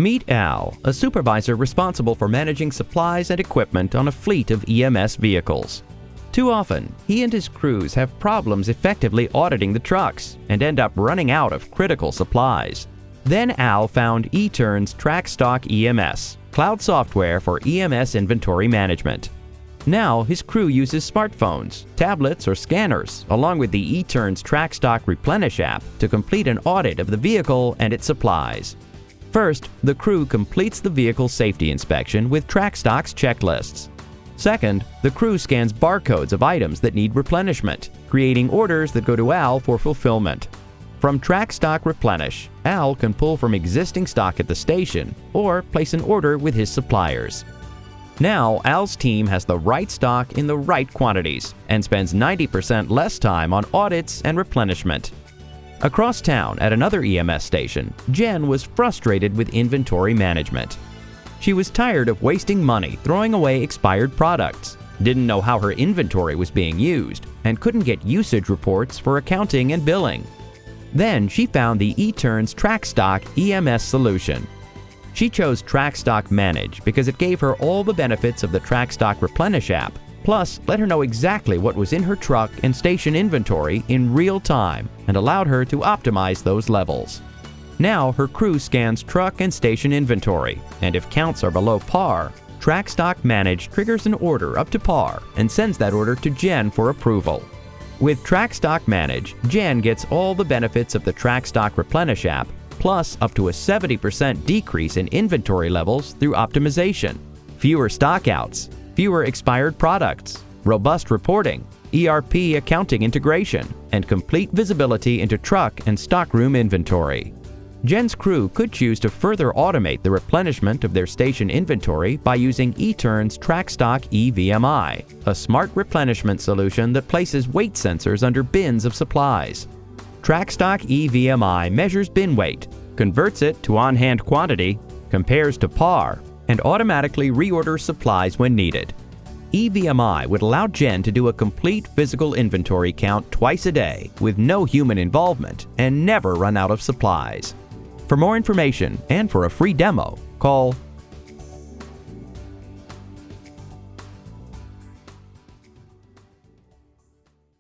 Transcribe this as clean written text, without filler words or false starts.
Meet Al, a supervisor responsible for managing supplies and equipment on a fleet of EMS vehicles. Too often, he and his crews have problems effectively auditing the trucks and end up running out of critical supplies. Then Al found eTern's TrackStock EMS, cloud software for EMS inventory management. Now his crew uses smartphones, tablets, or scanners, along with the eTern's TrackStock Replenish app to complete an audit of the vehicle and its supplies. First, the crew completes the vehicle safety inspection with TrackStock's checklists. Second, the crew scans barcodes of items that need replenishment, creating orders that go to Al for fulfillment. From TrackStock Replenish, Al can pull from existing stock at the station or place an order with his suppliers. Now, Al's team has the right stock in the right quantities and spends 90% less time on audits and replenishment. Across town at another EMS station, Jen was frustrated with inventory management. She was tired of wasting money throwing away expired products, didn't know how her inventory was being used, and couldn't get usage reports for accounting and billing. Then she found the eTern's TrackStock EMS solution. She chose TrackStock Manage because it gave her all the benefits of the TrackStock Replenish app, plus let her know exactly what was in her truck and station inventory in real time and allowed her to optimize those levels. Now her crew scans truck and station inventory, and if counts are below par, TrackStock Manage triggers an order up to par and sends that order to Jen for approval. With TrackStock Manage, Jen gets all the benefits of the TrackStock Replenish app, plus up to a 70% decrease in inventory levels through optimization, fewer stockouts, fewer expired products, robust reporting, ERP accounting integration, and complete visibility into truck and stockroom inventory. Jen's crew could choose to further automate the replenishment of their station inventory by using eTern's TrackStock EVMI, a smart replenishment solution that places weight sensors under bins of supplies. TrackStock EVMI measures bin weight, converts it to on-hand quantity, compares to par, and automatically reorders supplies when needed. EVMI would allow Jen to do a complete physical inventory count twice a day with no human involvement and never run out of supplies. For more information and for a free demo, call